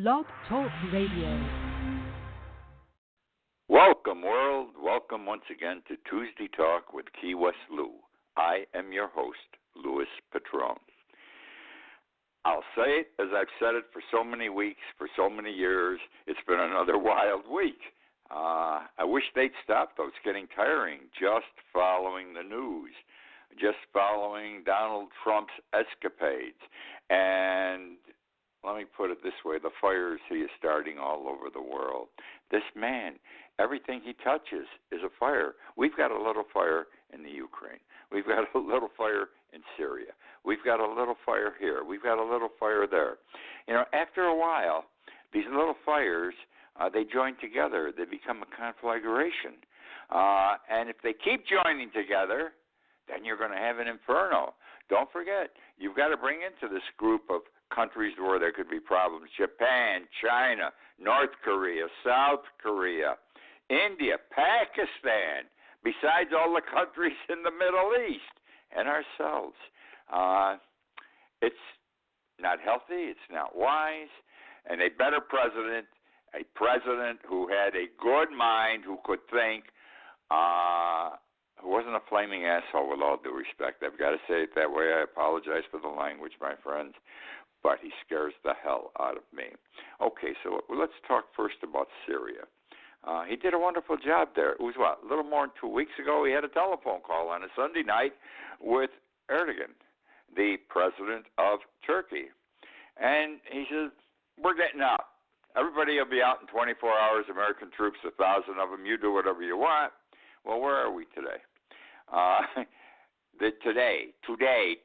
Blog Talk Radio. Welcome, world. Welcome once again to Tuesday Talk with Key West Lou. I am your host, Louis Patron. I'll say it as I've said it for so many weeks, for so many years. It's been another wild week. I wish they'd stop, though. It's getting tiring just following the news, just following Donald Trump's escapades. And let me put it this way, the fires he is starting all over the world. This man, everything he touches is a fire. We've got a little fire in the Ukraine. We've got a little fire in Syria. We've got a little fire here. We've got a little fire there. You know, after a while, these little fires, they join together. They become a conflagration. And if they keep joining together, then you're going to have an inferno. Don't forget, you've got to bring into this group of countries where there could be problems: Japan, China, North Korea, South Korea, India, Pakistan, besides all the countries in the Middle East, and ourselves. It's not healthy. It's not wise. And a better president, a president who had a good mind, who could think, who wasn't a flaming asshole, with all due respect. I've got to say it that way. I apologize for the language, my friends, but he scares the hell out of me. Okay, so let's talk first about Syria. He did a wonderful job there. It was, a little more than 2 weeks ago, he had a telephone call on a Sunday night with Erdogan, the president of Turkey. And he says, we're getting out. Everybody will be out in 24 hours, American troops, 1,000 of them. You do whatever you want. Well, where are we today?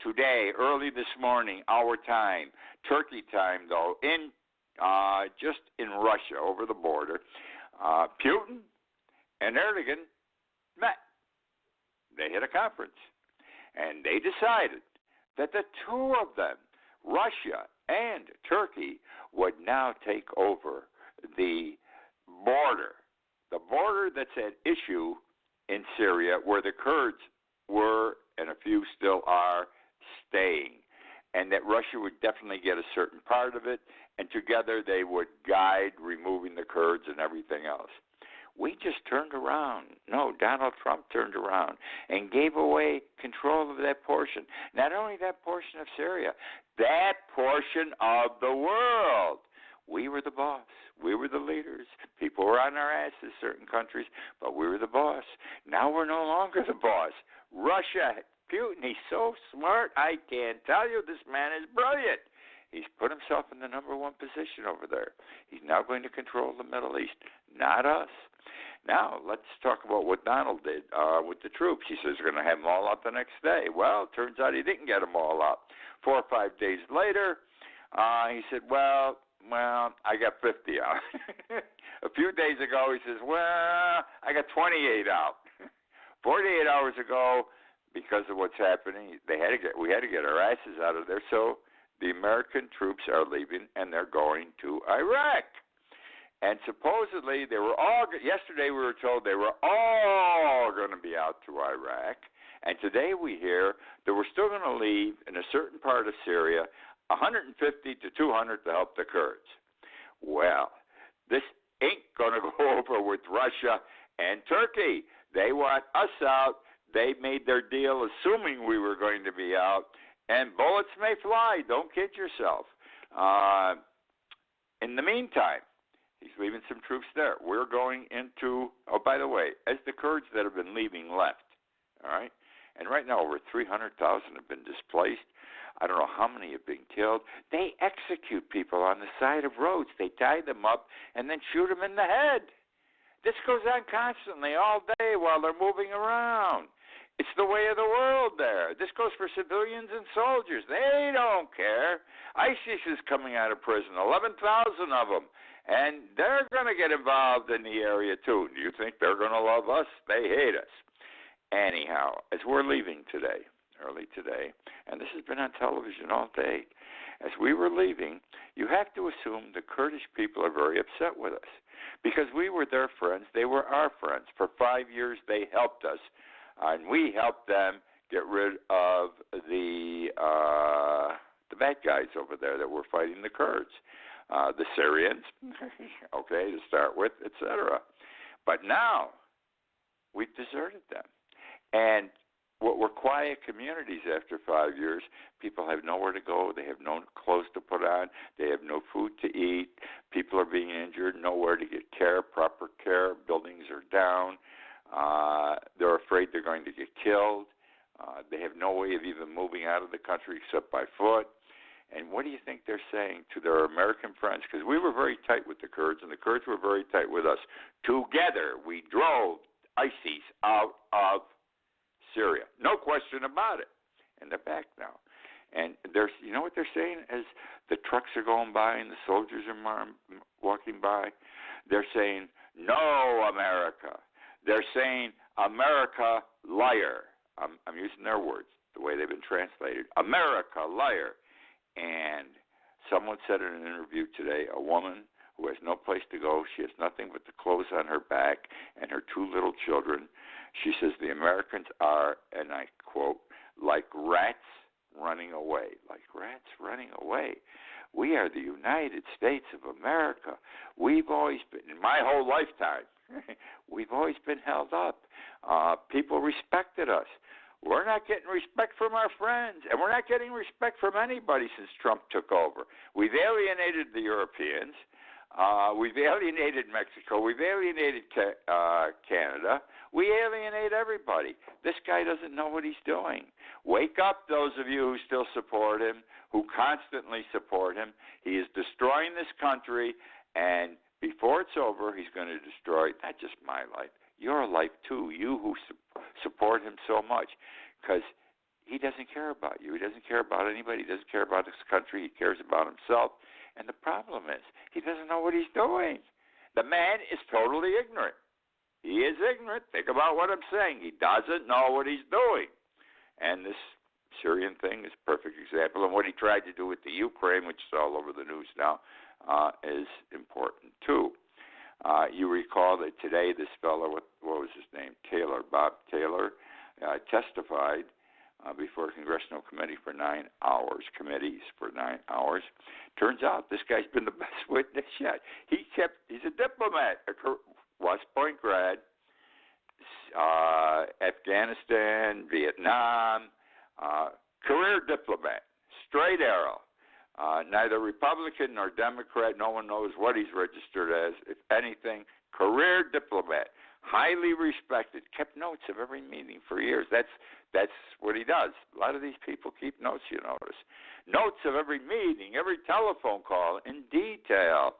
Today, early this morning, our time, Turkey time, though, just in Russia, over the border, Putin and Erdogan met. They had a conference, and they decided that the two of them, Russia and Turkey, would now take over the border that's at issue in Syria, where the Kurds were, and a few still are, staying, and that Russia would definitely get a certain part of it, and together they would guide removing the Kurds and everything else. We just turned around. No, Donald Trump turned around and gave away control of that portion. Not only that portion of Syria, that portion of the world. We were the boss. We were the leaders. People were on our asses, certain countries, but we were the boss. Now we're no longer the boss. Russia, Putin, he's so smart, I can't tell you. This man is brilliant. He's put himself in the number one position over there. He's now going to control the Middle East, not us. Now, let's talk about what Donald did with the troops. He says he's going to have them all out the next day. Well, it turns out he didn't get them all out. 4 or 5 days later, he said, well, I got 50 out. A few days ago, he says, I got 28 out. 48 hours ago, because of what's happening, we had to get our asses out of there. So the American troops are leaving, and they're going to Iraq. And supposedly, yesterday we were told they were all going to be out to Iraq. And today we hear that we're still going to leave in a certain part of Syria 150 to 200 to help the Kurds. Well, this ain't going to go over with Russia and Turkey. They want us out. They made their deal assuming we were going to be out. And bullets may fly. Don't kid yourself. In the meantime, he's leaving some troops there. We're going into, by the way, as the Kurds that have been leaving left, all right? And right now over 300,000 have been displaced. I don't know how many have been killed. They execute people on the side of roads. They tie them up and then shoot them in the head. This goes on constantly all day while they're moving around. It's the way of the world there. This goes for civilians and soldiers. They don't care. ISIS is coming out of prison, 11,000 of them. And they're going to get involved in the area, too. Do you think they're going to love us? They hate us. Anyhow, as we're leaving today, early today, and this has been on television all day, as we were leaving, you have to assume the Kurdish people are very upset with us because we were their friends. They were our friends. For 5 years, they helped us, and we helped them get rid of the the bad guys over there that were fighting the Kurds, the Syrians, okay, to start with, etc. But now we've deserted them. And what were quiet communities after 5 years, people have nowhere to go. They have no clothes to put on. They have no food to eat. People are being injured, nowhere to get care, proper care. Buildings are down. They're afraid they're going to get killed. They have no way of even moving out of the country except by foot. And what do you think they're saying to their American friends? Because we were very tight with the Kurds, and the Kurds were very tight with us. Together, we drove ISIS out of Syria. No question about it. And they're back now. And you know what they're saying as the trucks are going by and the soldiers are walking by? They're saying, no, America. They're saying, America, liar. I'm using their words, the way they've been translated. America, liar. And someone said in an interview today, a woman who has no place to go, she has nothing but the clothes on her back and her 2 little children. She says the Americans are, and I quote, like rats running away. Like rats running away. We are the United States of America. We've always been, in my whole lifetime, we've always been held up. People respected us. We're not getting respect from our friends, and we're not getting respect from anybody since Trump took over. We've alienated the Europeans. We've alienated Mexico. We've alienated Canada. We alienate everybody. This guy doesn't know what he's doing. Wake up, those of you who still support him, who constantly support him. He is destroying this country, and before it's over, he's going to destroy not just my life, your life too, you who support him so much, because he doesn't care about you. He doesn't care about anybody. He doesn't care about this country. He cares about himself. And the problem is he doesn't know what he's doing. The man is totally ignorant. He is ignorant. Think about what I'm saying. He doesn't know what he's doing. And this Syrian thing is a perfect example. And what he tried to do with the Ukraine, which is all over the news now, is important too. You recall that today this fellow, what was his name, Bob Taylor, testified before a congressional committee for 9 hours, committees for 9 hours. Turns out this guy's been the best witness yet. He's a diplomat, a West Point grad, Afghanistan, Vietnam, career diplomat, straight arrow. Neither Republican nor Democrat. No one knows what he's registered as. If anything, career diplomat, highly respected. Kept notes of every meeting for years. That's what he does. A lot of these people keep notes, you notice. Notes of every meeting, every telephone call in detail.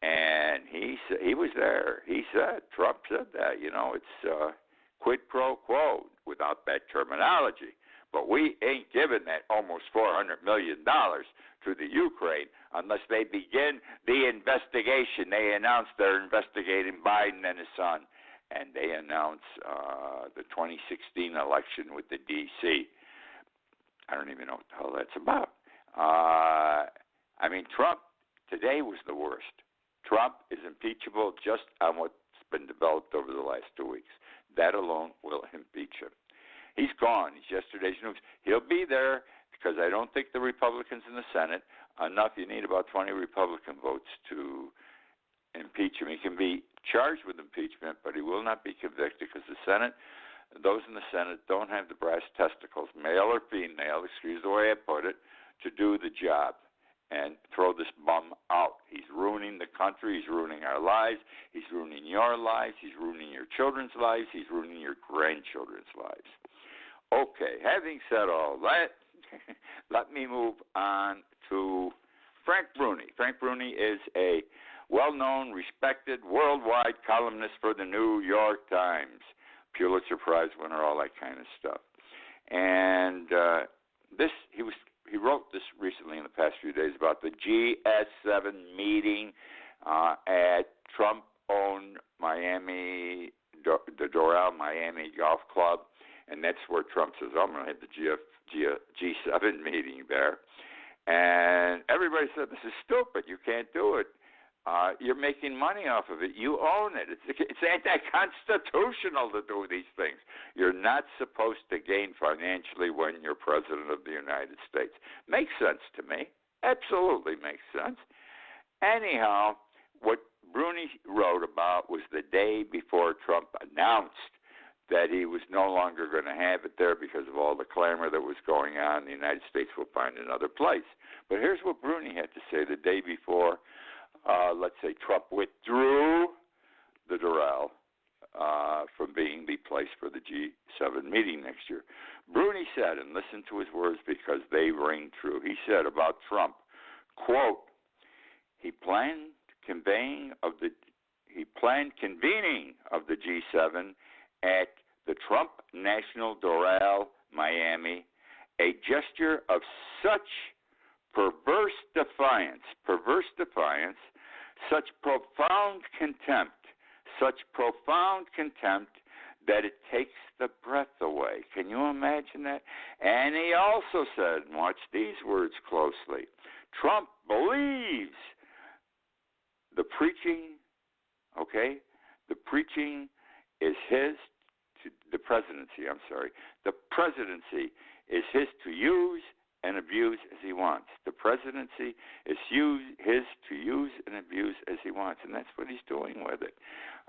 And he was there. He said, Trump said that, it's quid pro quo without that terminology. But we ain't giving that almost $400 million to the Ukraine unless they begin the investigation. They announced they're investigating Biden and his son, and they announced the 2016 election with the D.C. I don't even know what the hell that's about. Trump today was the worst. Trump is impeachable just on what's been developed over the last 2 weeks. That alone will impeach him. He's gone. He's yesterday's news. He'll be there because I don't think the Republicans in the Senate enough. You need about 20 Republican votes to impeach him. He can be charged with impeachment, but he will not be convicted because those in the Senate don't have the brass testicles, male or female, excuse the way I put it, to do the job and throw this bum out. He's ruining the country. He's ruining our lives. He's ruining your lives. He's ruining your children's lives. He's ruining your grandchildren's lives. Okay, having said all that, let me move on to Frank Rooney. Frank Rooney is a well-known, respected, worldwide columnist for the New York Times, Pulitzer Prize winner, all that kind of stuff. And he wrote this recently in the past few days about the G7 meeting at Trump-owned Miami, the Doral Miami Golf Club. And that's where Trump says, I'm going to have the G7 meeting there. And everybody said, this is stupid. You can't do it. you're making money off of it. You own it. It's anti-constitutional to do these things. You're not supposed to gain financially when you're president of the United States. Makes sense to me. Absolutely makes sense. Anyhow, what Rooney wrote about was the day before Trump announced that he was no longer going to have it there because of all the clamor that was going on. The United States will find another place. But here's what Rooney had to say the day before, let's say, Trump withdrew the Doral from being the place for the G7 meeting next year. Rooney said, and listen to his words because they ring true, he said about Trump, quote, he planned convening of the G7 at the Trump National Doral, Miami, a gesture of such perverse defiance, such profound contempt that it takes the breath away. Can you imagine that? And he also said, and watch these words closely, Trump believes the preaching is his, the presidency is his to use and abuse as he wants. The presidency is his to use and abuse as he wants, and that's what he's doing with it.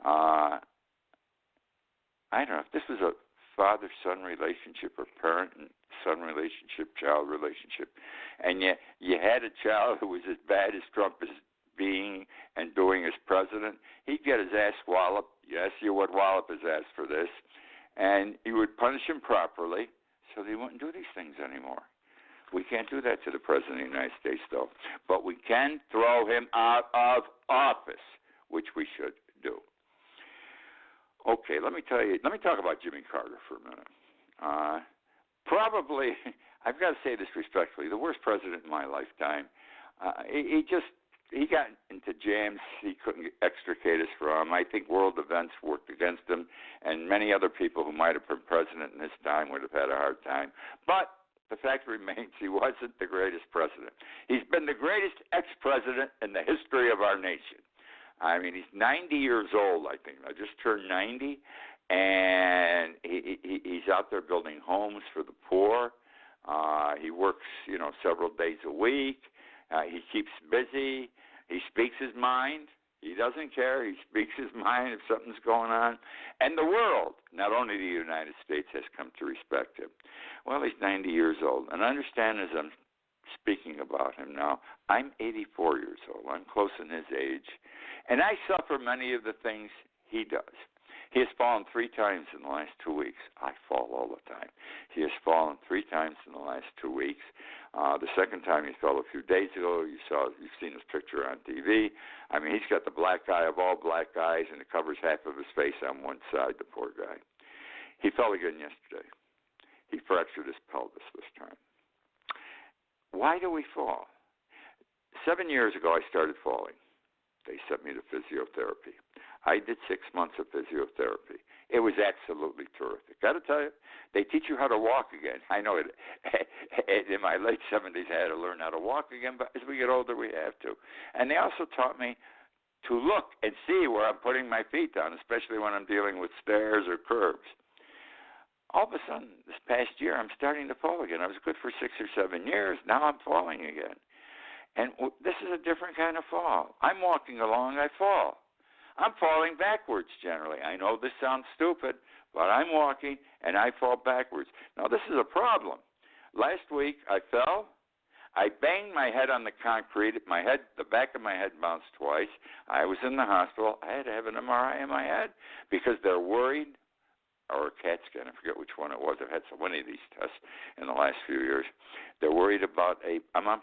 I don't know if this was a father-son relationship or parent-son relationship, child relationship, and yet you had a child who was as bad as Trump is being and doing as president, he'd get his ass walloped. Yes, you would wallop his ass for this, and you would punish him properly so that he wouldn't do these things anymore. We can't do that to the President of the United States, though. But we can throw him out of office, which we should do. Okay, let me talk about Jimmy Carter for a minute. Probably, I've got to say this respectfully, the worst president in my lifetime. He got into jams he couldn't extricate us from. I think world events worked against him, and many other people who might have been president in his time would have had a hard time. But the fact remains he wasn't the greatest president. He's been the greatest ex-president in the history of our nation. I mean, he's 90 years old, I think. I just turned 90, and he's out there building homes for the poor. He works, several days a week. He keeps busy. He speaks his mind. He doesn't care. He speaks his mind if something's going on. And the world, not only the United States, has come to respect him. Well, he's 90 years old. And understand, as I'm speaking about him now, I'm 84 years old. I'm close in his age. And I suffer many of the things he does. He has fallen 3 times in the last 2 weeks. I fall all the time. He has fallen 3 times in the last 2 weeks. The second time he fell a few days ago. You've seen his picture on TV. I mean, he's got the black eye of all black eyes, and it covers half of his face on one side, the poor guy. He fell again yesterday. He fractured his pelvis this time. Why do we fall? 7 years ago, I started falling. They sent me to physiotherapy. I did 6 months of physiotherapy. It was absolutely terrific. Got to tell you, they teach you how to walk again. I know it. In my late 70s, I had to learn how to walk again, but as we get older, we have to. And they also taught me to look and see where I'm putting my feet down, especially when I'm dealing with stairs or curbs. All of a sudden, this past year, I'm starting to fall again. I was good for 6 or 7 years. Now I'm falling again. And this is a different kind of fall. I'm walking along, I fall. I'm falling backwards generally. I know this sounds stupid, but I'm walking and I fall backwards. Now, this is a problem. Last week, I fell. I banged my head on the concrete. The back of my head bounced twice. I was in the hospital. I had to have an MRI in my head because they're worried, or a CAT scan, I forget which one it was. I've had so many of these tests in the last few years. They're worried about I'm on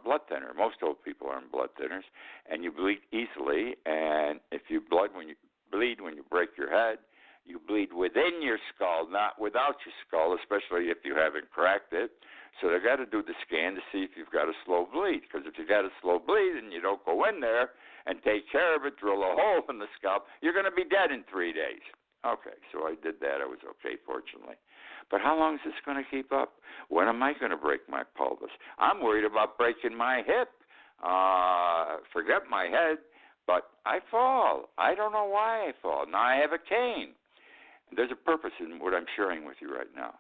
blood thinner. Most old people are on blood thinners, and you bleed easily. And if you bleed when you break your head, you bleed within your skull, not without your skull, especially if you haven't cracked it. So they've got to do the scan to see if you've got a slow bleed, because if you've got a slow bleed and you don't go in there and take care of it, drill a hole in the scalp, you're going to be dead in 3 days. Okay, so I did that. I was okay, fortunately. But how long is this going to keep up? When am I going to break my pelvis? I'm worried about breaking my hip. forget my head, but I fall. I don't know why I fall. Now I have a cane. There's a purpose in what I'm sharing with you right now.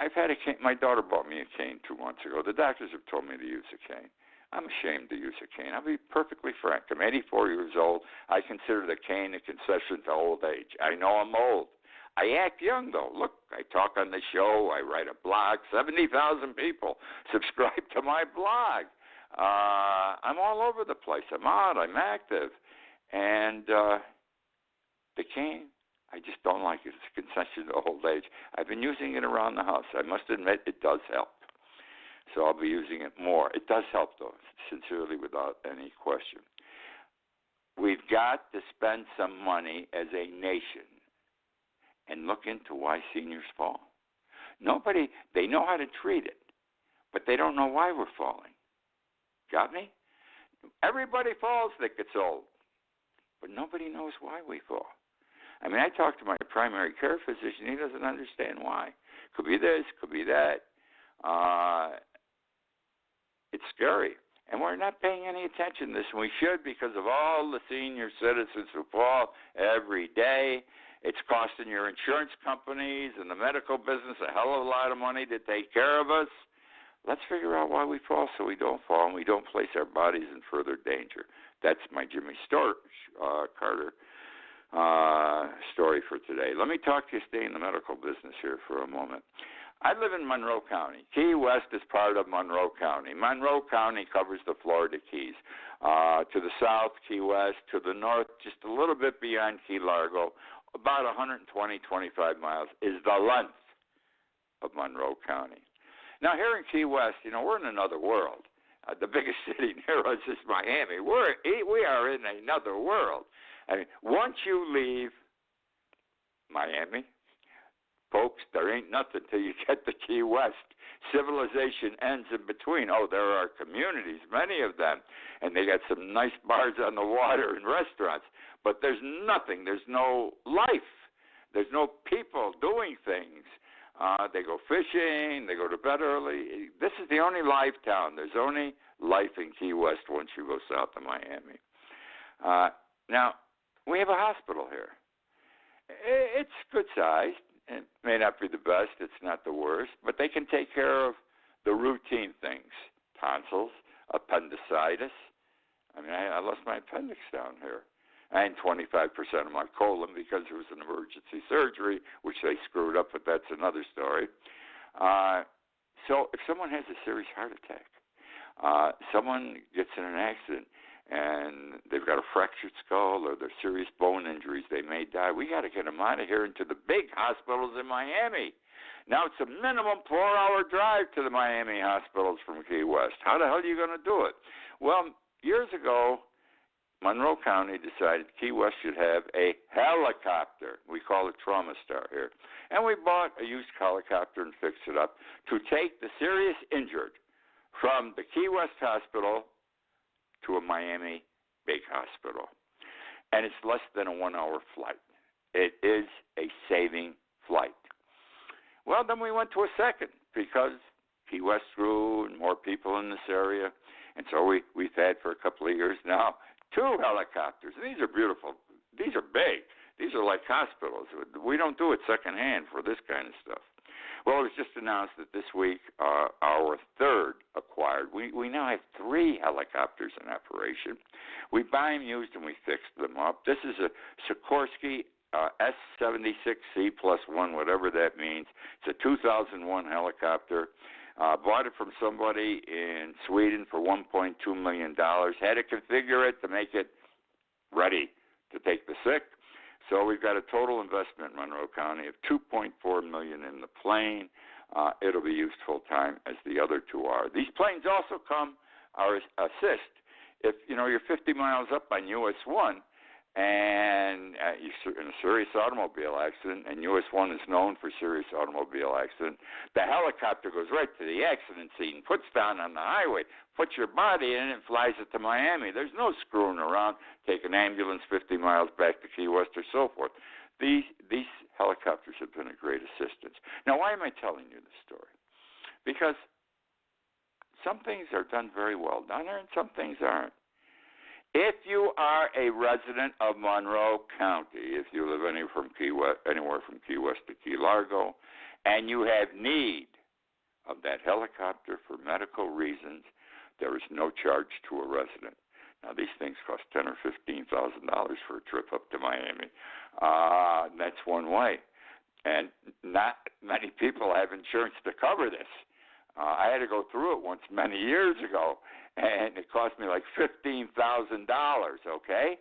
I've had a cane. My daughter bought me a cane 2 months ago. The doctors have told me to use a cane. I'm ashamed to use a cane. I'll be perfectly frank. I'm 84 years old. I consider the cane a concession to old age. I know I'm old. I act young, though. Look, I talk on the show. I write a blog. 70,000 people subscribe to my blog. I'm all over the place. I'm out. I'm active. And the cane, I just don't like it. It's a concession to old age. I've been using it around the house. I must admit it does help. So I'll be using it more. It does help, though, sincerely, without any question. We've got to spend some money as a nation and look into why seniors fall. Nobody, they know how to treat it, but they don't know why we're falling. Got me? Everybody falls that gets old, but nobody knows why we fall. I mean, I talk to my primary care physician. He doesn't understand why. Could be this, could be that. It's scary. And we're not paying any attention to this, and we should, because of all the senior citizens who fall every day. It's costing your insurance companies and the medical business a hell of a lot of money to take care of us. Let's figure out why we fall so we don't fall and we don't place our bodies in further danger. That's my Jimmy Carter story for today. Let me talk to you, stay in the medical business here for a moment. I live in Monroe County. Key West is part of Monroe County. Monroe County covers the Florida Keys. To the south, Key West. To the north, just a little bit beyond Key Largo, about 120-25 miles, is the length of Monroe County. Now, here in Key West, we're in another world. The biggest city near us is Miami. We are in another world. I mean, once you leave Miami, folks, there ain't nothing till you get to Key West. Civilization ends in between. Oh, there are communities, many of them, and they got some nice bars on the water and restaurants. But there's nothing. There's no life. There's no people doing things. They go fishing. They go to bed early. This is the only live town. There's only life in Key West once you go south of Miami. Now, we have a hospital here. It's good-sized. It may not be the best. It's not the worst. But they can take care of the routine things. Tonsils, appendicitis. I mean, I lost my appendix down here. And 25% of my colon because there was an emergency surgery, which they screwed up, but that's another story. So if someone has a serious heart attack, someone gets in an accident, and they've got a fractured skull or they're serious bone injuries, they may die. We got to get them out of here into the big hospitals in Miami. Now, it's a minimum 4-hour drive to the Miami hospitals from Key West. How the hell are you going to do it? Well, years ago, Monroe County decided Key West should have a helicopter. We call it Trauma Star here. And we bought a used helicopter and fixed it up to take the serious injured from the Key West hospital to a Miami big hospital. And it's less than a 1-hour flight. It is a saving flight. Well, then we went to a second because Key West grew and more people in this area. And so we've had for a couple of years now 2 helicopters. These are beautiful. These are big. These are like hospitals. We don't do it secondhand for this kind of stuff. Well, it was just announced that this week our third acquired. We now have 3 helicopters in operation. We buy them used and we fix them up. This is a Sikorsky S-76C plus 1, whatever that means. It's a 2001 helicopter. Bought it from somebody in Sweden for $1.2 million. Had to configure it to make it ready to take the sick. So we've got a total investment in Monroe County of $2.4 million in the plane. It'll be used full time as the other 2 are. These planes also come our assist. If you're 50 miles up on US 1 and you're in a serious automobile accident, and US 1 is known for serious automobile accident, the helicopter goes right to the accident scene, puts down on the highway, puts your body in it, and flies it to Miami. There's no screwing around, take an ambulance 50 miles back to Key West or so forth. These helicopters have been a great assistance. Now, why am I telling you this story? Because some things are done very well down there, and some things aren't. If you are a resident of Monroe County, if you live anywhere from Key West to Key Largo, and you have need of that helicopter for medical reasons, there is no charge to a resident. Now, these things cost $10,000 or $15,000 for a trip up to Miami. That's one way. And not many people have insurance to cover this. I had to go through it once many years ago, and it cost me like $15,000, okay?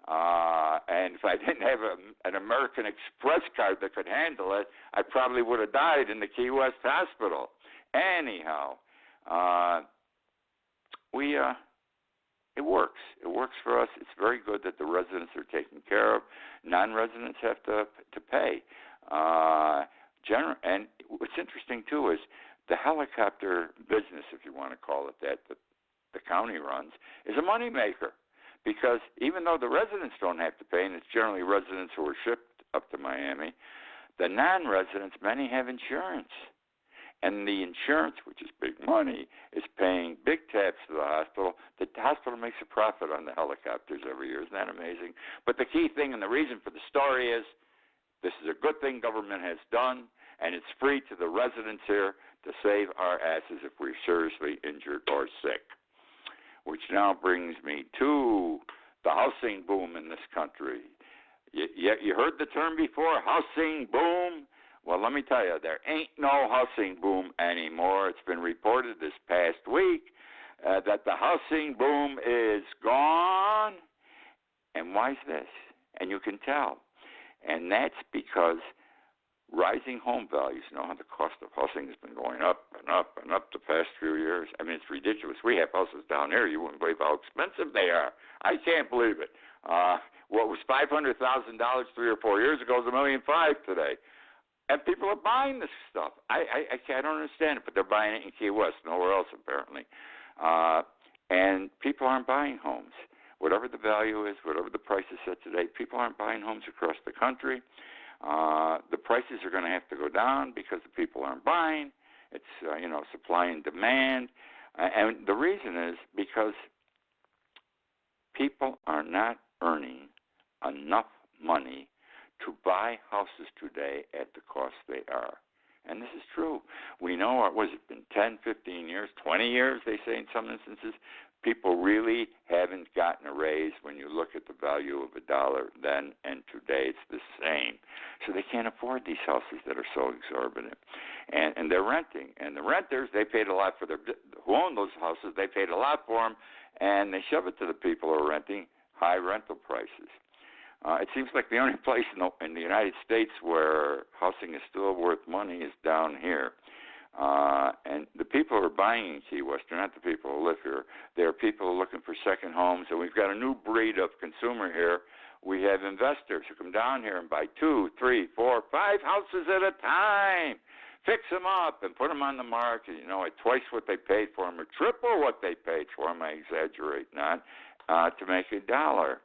And if I didn't have an American Express card that could handle it, I probably would have died in the Key West hospital. Anyhow, it works. It works for us. It's very good that the residents are taken care of. Non-residents have to pay. And what's interesting, too, is the helicopter business, if you want to call it that the county runs, is a moneymaker. Because even though the residents don't have to pay, and it's generally residents who are shipped up to Miami, the non-residents, many have insurance. And the insurance, which is big money, is paying big tabs to the hospital. The hospital makes a profit on the helicopters every year. Isn't that amazing? But the key thing and the reason for the story is this is a good thing government has done, and it's free to the residents here to save our asses if we're seriously injured or sick. Which now brings me to the housing boom in this country. You heard the term before, housing boom? Well, let me tell you, there ain't no housing boom anymore. It's been reported this past week that the housing boom is gone. And why is this? And you can tell. And that's because rising home values, you know how the cost of housing has been going up and up and up the past few years. I mean, it's ridiculous. We have houses down here. You wouldn't believe how expensive they are. I can't believe it. What was $500,000 3 or 4 years ago is $1.5 million today. And people are buying this stuff. I don't understand it, but they're buying it in Key West, nowhere else apparently. And people aren't buying homes. Whatever the value is, whatever the price is set today, people aren't buying homes across the country. The prices are going to have to go down because the people aren't buying. It's, supply and demand. And the reason is because people are not earning enough money to buy houses today at the cost they are. And this is true. We know, it's been 10, 15 years, 20 years, they say in some instances, people really haven't gotten a raise when you look at the value of a dollar then and today. It's the same. So they can't afford these houses that are so exorbitant. And they're renting. And the renters, they paid a lot for who own those houses, they paid a lot for them, and they shove it to the people who are renting, high rental prices. It seems like the only place in the United States where housing is still worth money is down here. And the people who are buying in Key West are not the people who live here. They're people who are looking for second homes. And we've got a new breed of consumer here. We have investors who come down here and buy 2, 3, 4, 5 houses at a time, fix them up and put them on the market, at twice what they paid for them or triple what they paid for them, I exaggerate not, to make $1.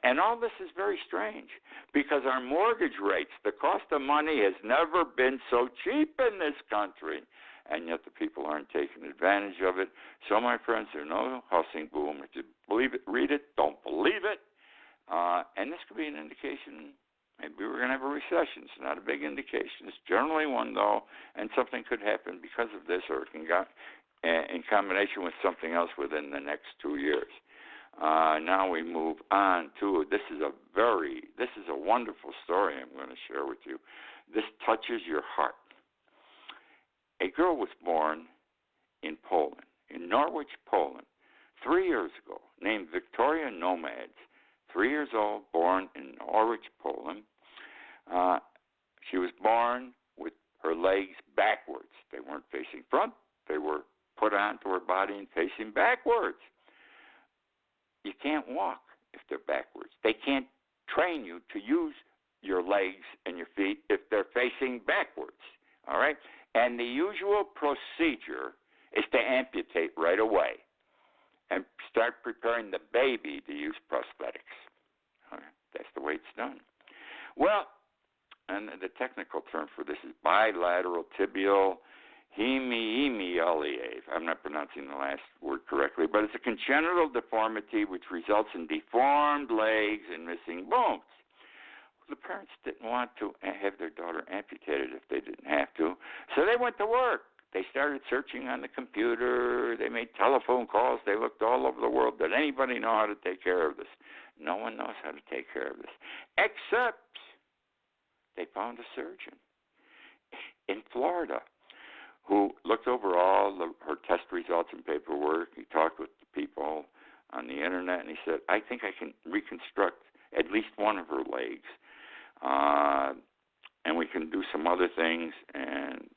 And all this is very strange because our mortgage rates, the cost of money has never been so cheap in this country, and yet the people aren't taking advantage of it. So, my friends, there's no housing boom. If you believe it, read it. Don't believe it. And this could be an indication maybe we're going to have a recession. It's not a big indication. It's generally one, though, and something could happen because of this or it can go in combination with something else within the next 2 years. Now we move on to, this is a wonderful story I'm going to share with you. This touches your heart. A girl was born in Poland, in Norwich, Poland, 3 years ago, named Victoria Nomads, 3 years old, born in Norwich, Poland. She was born with her legs backwards. They weren't facing front. They were put onto her body and facing backwards. You can't walk if they're backwards. They can't train you to use your legs and your feet if they're facing backwards, all right? And the usual procedure is to amputate right away and start preparing the baby to use prosthetics. All right? That's the way it's done. Well, and the technical term for this is bilateral tibial hemiplegic. I'm not pronouncing the last word correctly, but it's a congenital deformity which results in deformed legs and missing bones. The parents didn't want to have their daughter amputated if they didn't have to, so they went to work. They started searching on the computer. They made telephone calls. They looked all over the world. Did anybody know how to take care of this? No one knows how to take care of this, except they found a surgeon in Florida who looked over all her test results and paperwork. He talked with the people on the internet, and he said, I think I can reconstruct at least one of her legs, and we can do some other things, and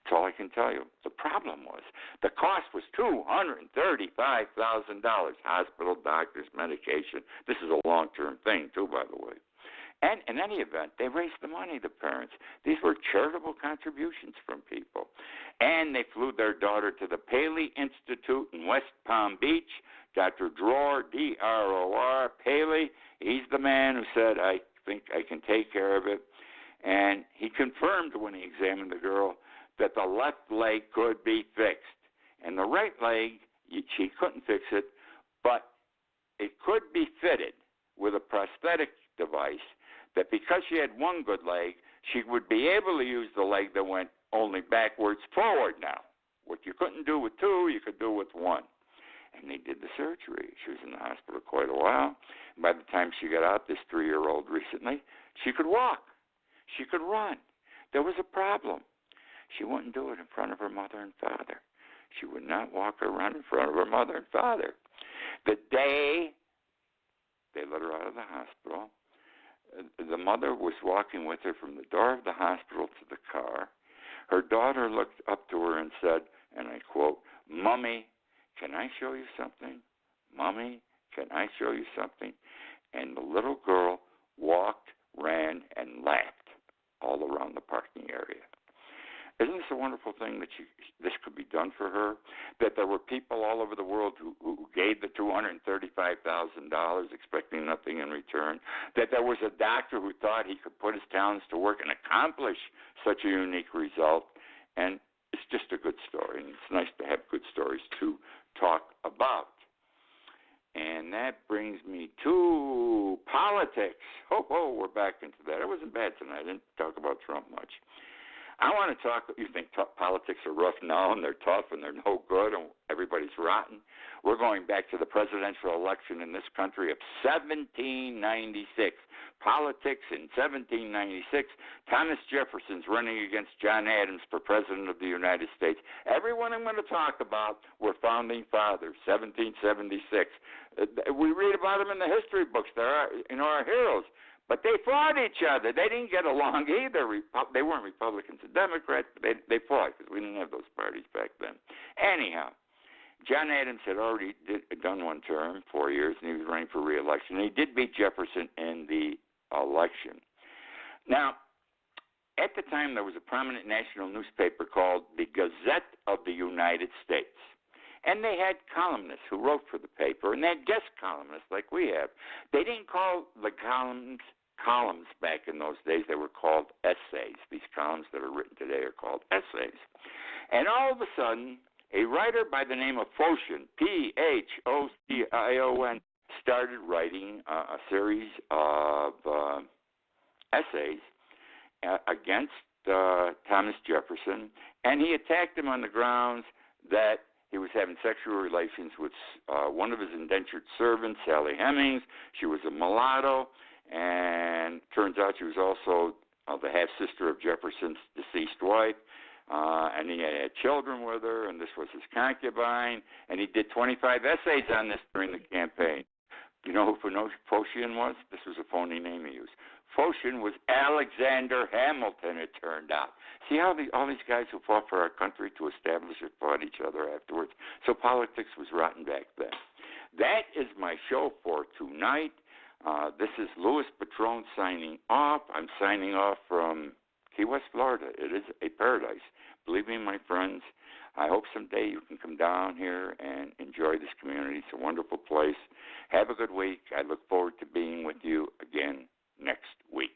that's all I can tell you. The problem was the cost was $235,000. Hospital, doctors, medication. This is a long-term thing, too, by the way. And in any event, they raised the money, the parents. These were charitable contributions from people. And they flew their daughter to the Paley Institute in West Palm Beach. Dr. Dror, D-R-O-R, Paley, he's the man who said, I think I can take care of it. And he confirmed when he examined the girl that the left leg could be fixed. And the right leg, she couldn't fix it, but it could be fitted with a prosthetic device that because she had one good leg, she would be able to use the leg that went only backwards forward now. What you couldn't do with two, you could do with one. And they did the surgery. She was in the hospital quite a while. And by the time she got out, this 3-year-old recently, she could walk. She could run. There was a problem. She wouldn't do it in front of her mother and father. She would not walk or run in front of her mother and father. The day they let her out of the hospital, the mother was walking with her from the door of the hospital to the car. Her daughter looked up to her and said, and I quote, Mommy, can I show you something? Mommy, can I show you something? And the little girl walked, ran, and laughed all around the parking area. Isn't this a wonderful thing that this could be done for her? That there were people all over the world who gave the $235,000 expecting nothing in return? That there was a doctor who thought he could put his talents to work and accomplish such a unique result? And it's just a good story, and it's nice to have good stories to talk about. And that brings me to politics. Oh, we're back into that. It wasn't bad tonight. I didn't talk about Trump much. I want to talk, you think politics are rough now and they're tough and they're no good and everybody's rotten. We're going back to the presidential election in this country of 1796. Politics in 1796. Thomas Jefferson's running against John Adams for president of the United States. Everyone I'm going to talk about were founding fathers, 1776. We read about them in the history books. They're our heroes. But they fought each other. They didn't get along either. They weren't Republicans and Democrats, but they fought because we didn't have those parties back then. Anyhow, John Adams had already done one term, 4 years, and he was running for re-election. And he did beat Jefferson in the election. Now, at the time, there was a prominent national newspaper called the Gazette of the United States. And they had columnists who wrote for the paper, and they had guest columnists like we have. They didn't call the columns back in those days. They were called essays. These columns that are written today are called essays. And all of a sudden, a writer by the name of Phocion, P-H-O-C-I-O-N, started writing a series of essays against Thomas Jefferson, and he attacked him on the grounds that he was having sexual relations with one of his indentured servants, Sally Hemings. She was a mulatto, and turns out she was also the half-sister of Jefferson's deceased wife, and he had children with her, and this was his concubine, and he did 25 essays on this during the campaign. You know who Phocion was? This was a phony name he used. Phocion was Alexander Hamilton, it turned out. See how all these guys who fought for our country to establish it fought each other afterwards? So politics was rotten back then. That is my show for tonight. This is Louis Patrone signing off. I'm signing off from Key West, Florida. It is a paradise. Believe me, my friends, I hope someday you can come down here and enjoy this community. It's a wonderful place. Have a good week. I look forward to being with you again next week.